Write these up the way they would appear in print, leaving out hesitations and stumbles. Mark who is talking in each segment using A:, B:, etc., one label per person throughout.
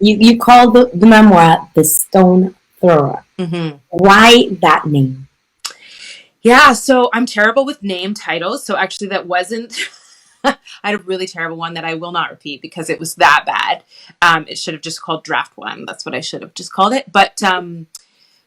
A: You call the memoir The Stone Thrower.
B: Mm-hmm.
A: Why that name?
B: Yeah, so I'm terrible with name titles. So actually, that wasn't. I had a really terrible one that I will not repeat because it was that bad. It should have just called Draft One. That's what I should have just called it. But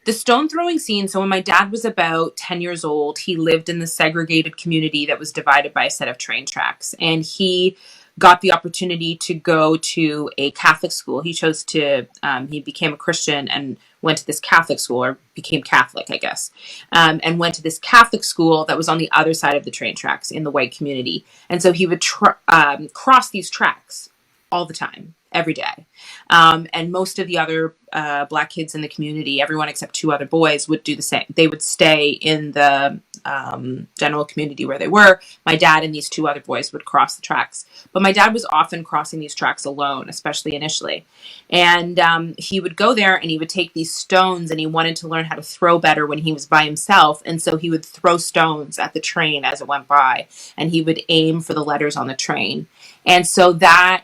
B: the stone throwing scene. So when my dad was about 10 years old, he lived in the segregated community that was divided by a set of train tracks. And he got the opportunity to go to a Catholic school. He chose to, he became a Christian and went to this Catholic school, or became Catholic, I guess, and went to this Catholic school that was on the other side of the train tracks in the white community. And so he would cross these tracks all the time, every day. And most of the other Black kids in the community, everyone except two other boys, would do the same. They would stay in the general community where they were. My dad and these two other boys would cross the tracks. But my dad was often crossing these tracks alone, especially initially. And he would go there and he would take these stones, and he wanted to learn how to throw better when he was by himself. And so he would throw stones at the train as it went by, and he would aim for the letters on the train. And so that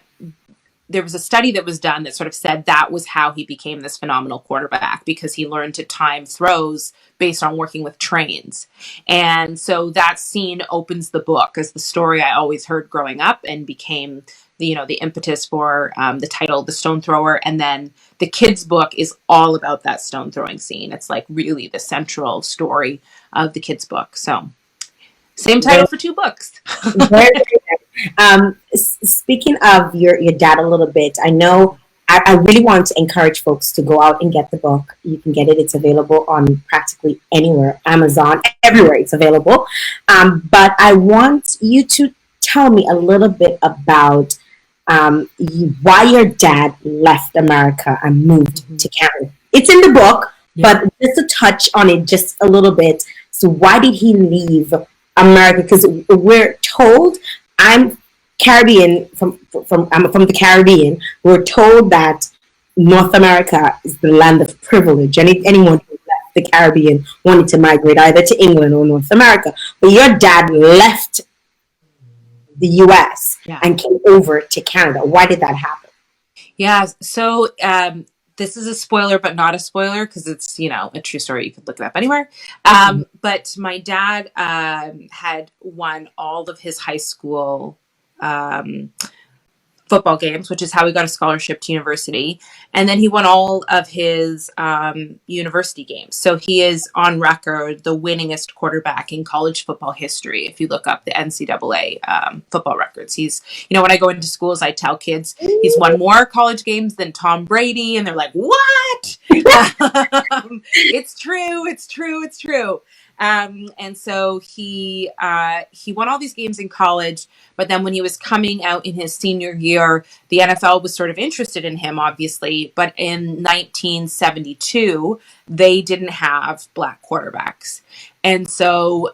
B: there was a study that was done that sort of said that was how he became this phenomenal quarterback, because he learned to time throws based on working with trains. And so that scene opens the book as the story I always heard growing up, and became the impetus for the title, The Stone Thrower. And then the kids' book is all about that stone throwing scene. It's like really the central story of the kids' book. So same title for two books.
A: Very, speaking of your dad a little bit, I know I really want to encourage folks to go out and get the book. You can get it. It's available on practically anywhere, Amazon, everywhere it's available. But I want you to tell me a little bit about why your dad left America and moved to Canada. It's in the book, but just to touch on it just a little bit. So why did he leave America? Because we're told, I'm Caribbean, I'm from the Caribbean. We're told that North America is the land of privilege. Anyone who left the Caribbean wanted to migrate either to England or North America. But your dad left the US and came over to Canada. Why did that happen?
B: Yeah. So this is a spoiler, but not a spoiler, because it's, a true story. You could look it up anywhere. But my dad had won all of his high school football games, which is how he got a scholarship to university. And then he won all of his university games. So he is on record the winningest quarterback in college football history. If you look up the NCAA football records, he's, when I go into schools, I tell kids he's won more college games than Tom Brady. And they're like, what? It's true. It's true. It's true. And so he won all these games in college, but then when he was coming out in his senior year, the NFL was sort of interested in him, obviously. But in 1972, they didn't have Black quarterbacks. And so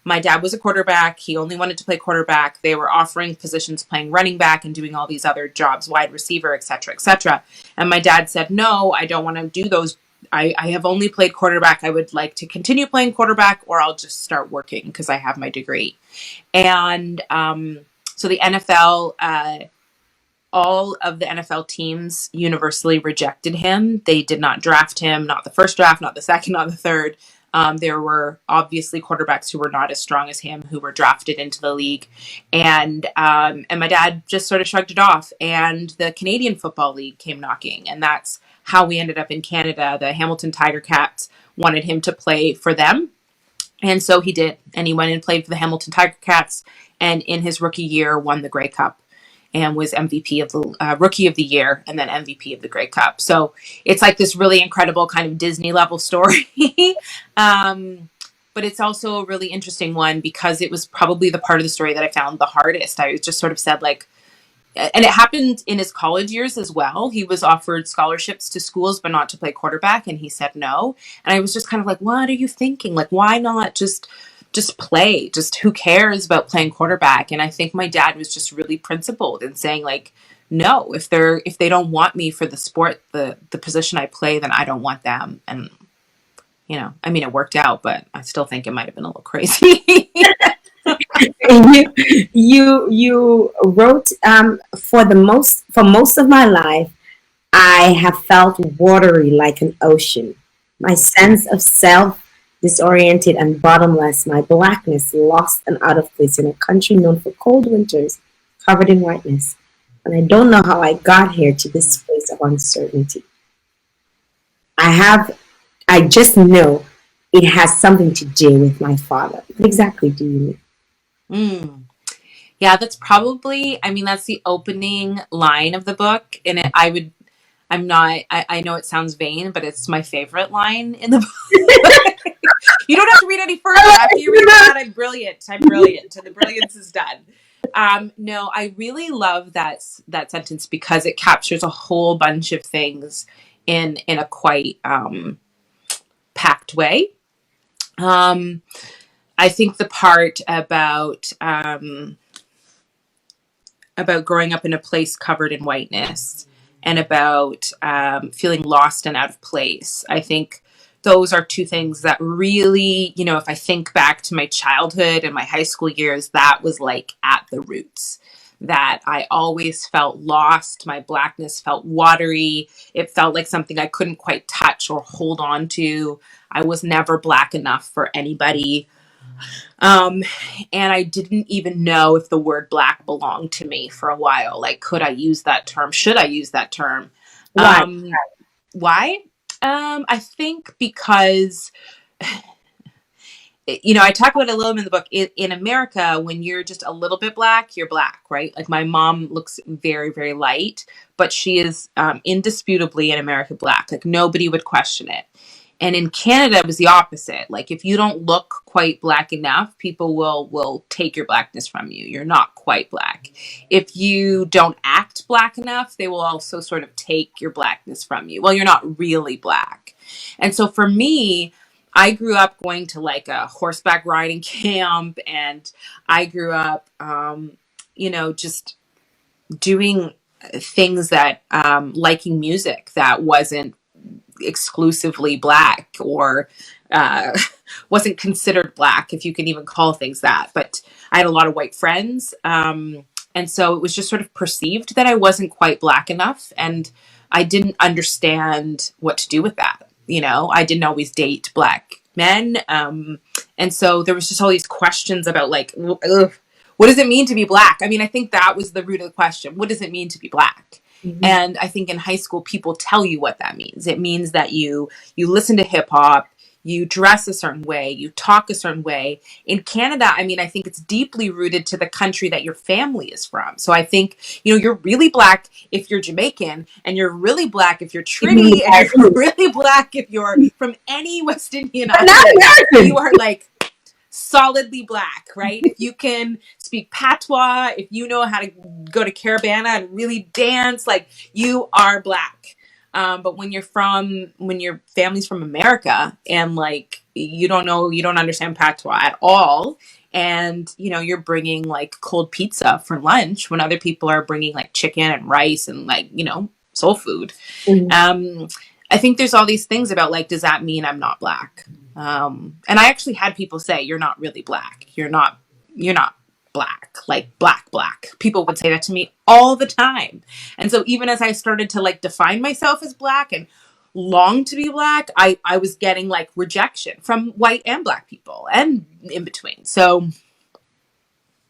B: my dad was a quarterback. He only wanted to play quarterback. They were offering positions playing running back and doing all these other jobs, wide receiver, et cetera, et cetera. And my dad said, no, I don't want to do those. I have only played quarterback. I would like to continue playing quarterback, or I'll just start working because I have my degree. And so the NFL, all of the NFL teams universally rejected him. They did not draft him, not the first draft, not the second, not the third. There were obviously quarterbacks who were not as strong as him who were drafted into the league. And my dad just sort of shrugged it off. And the Canadian Football League came knocking. And that's how we ended up in Canada. The Hamilton Tiger Cats wanted him to play for them. And so he did. And he went and played for the Hamilton Tiger Cats. And in his rookie year, won the Grey Cup and was MVP of the Rookie of the Year, and then MVP of the Grey Cup. So it's like this really incredible kind of Disney level story. But it's also a really interesting one because it was probably the part of the story that I found the hardest. I just sort of said, like, and it happened in his college years as well. He was offered scholarships to schools, but not to play quarterback. And he said no. And I was just kind of like, what are you thinking? Like, why not just play? Just who cares about playing quarterback? And I think my dad was just really principled in saying, like, no, if they don't want me for the sport, the position I play, then I don't want them. And, it worked out, but I still think it might have been a little crazy.
A: You wrote for most of my life, I have felt watery like an ocean. My sense of self disoriented and bottomless, my blackness lost and out of place in a country known for cold winters covered in whiteness. And I don't know how I got here to this place of uncertainty. I have, I just know it has something to do with my father. What exactly do you mean?
B: Mm. Yeah, that's probably, I mean, that's the opening line of the book. And I'm not, I know it sounds vain, but it's my favorite line in the book. You don't have to read any further. After you read that, I'm brilliant. I'm brilliant. And the brilliance is done. No, I really love that sentence because it captures a whole bunch of things in a quite packed way. Um, I think the part about growing up in a place covered in whiteness and about feeling lost and out of place. I think those are two things that really, if I think back to my childhood and my high school years, that was like at the roots. That I always felt lost. My blackness felt watery. It felt like something I couldn't quite touch or hold on to. I was never black enough for anybody. Um, and I didn't even know if the word black belonged to me for a while. Like, could I use that term? Should I use that term?
A: Why?
B: Why? I think because, I talk about it a little bit in the book. In America, when you're just a little bit black, you're black, right? Like my mom looks very, very light, but she is indisputably in America black. Like nobody would question it. And in Canada, it was the opposite. Like if you don't look quite black enough, people will take your blackness from you. You're not quite black. If you don't act black enough, they will also sort of take your blackness from you. Well, you're not really black. And so for me, I grew up going to like a horseback riding camp, and I grew up, just doing things that, liking music that wasn't exclusively black or uh, wasn't considered black, if you can even call things that. But I had a lot of white friends. And so it was just sort of perceived that I wasn't quite black enough. And I didn't understand what to do with that. I didn't always date black men. And so there was just all these questions about like, ugh, what does it mean to be black? I mean, I think that was the root of the question. What does it mean to be black?
A: Mm-hmm.
B: And I think in high school, people tell you what that means. It means that you listen to hip hop, you dress a certain way, you talk a certain way. In Canada, I mean, I think it's deeply rooted to the country that your family is from. So I think, you're really black if you're Jamaican, and you're really black if you're Trini, and you're really black if you're from any West Indian island. You are like solidly black, right? If you can speak patois, if you know how to go to Caravana and really dance, like you are black. But when your family's from America and like you don't understand patois at all, and you're bringing like cold pizza for lunch when other people are bringing like chicken and rice and like soul food.
A: Mm-hmm.
B: I think there's all these things about like, does that mean I'm not black? And I actually had people say, you're not really black. You're not black, like black. People would say that to me all the time. And so even as I started to like define myself as black and long to be black, I was getting like rejection from white and black people and in between. So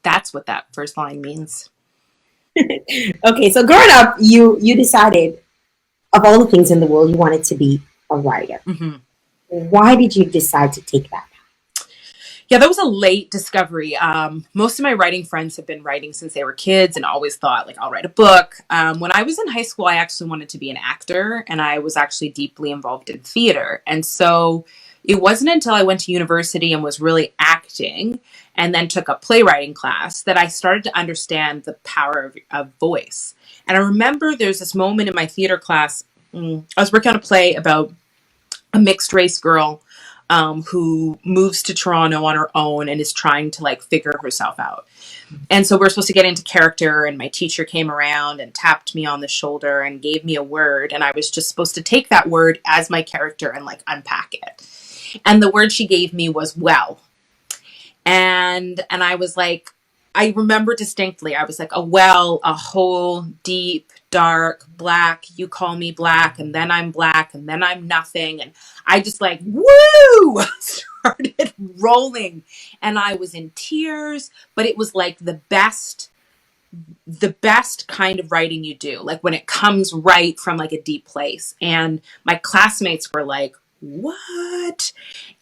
B: that's what that first line means.
A: Okay, so growing up, you decided of all the things in the world, you wanted to be a writer.
B: Mm-hmm.
A: Why did you decide to take that?
B: Yeah, that was a late discovery. Most of my writing friends have been writing since they were kids and always thought, like, I'll write a book. When I was in high school, I actually wanted to be an actor, and I was actually deeply involved in theater. And so it wasn't until I went to university and was really acting and then took a playwriting class that I started to understand the power of voice. And I remember there's this moment in my theater class. I was working on a play about a mixed race girl who moves to Toronto on her own and is trying to like figure herself out. And so we're supposed to get into character, and my teacher came around and tapped me on the shoulder and gave me a word. And I was just supposed to take that word as my character and like unpack it. And the word she gave me was well. And I was like, I remember distinctly, I was like, a well, a hole, deep, dark, black, you call me black, and then I'm black, and then I'm nothing. And I just like, woo, started rolling. And I was in tears, but it was like the best kind of writing you do, like when it comes right from like a deep place. And my classmates were like, what?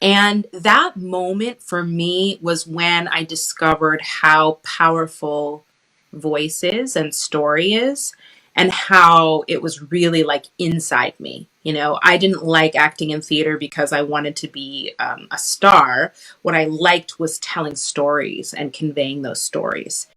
B: And that moment for me was when I discovered how powerful voice is and story is, and how it was really like inside me. You know, I didn't like acting in theater because I wanted to be a star. What I liked was telling stories and conveying those stories.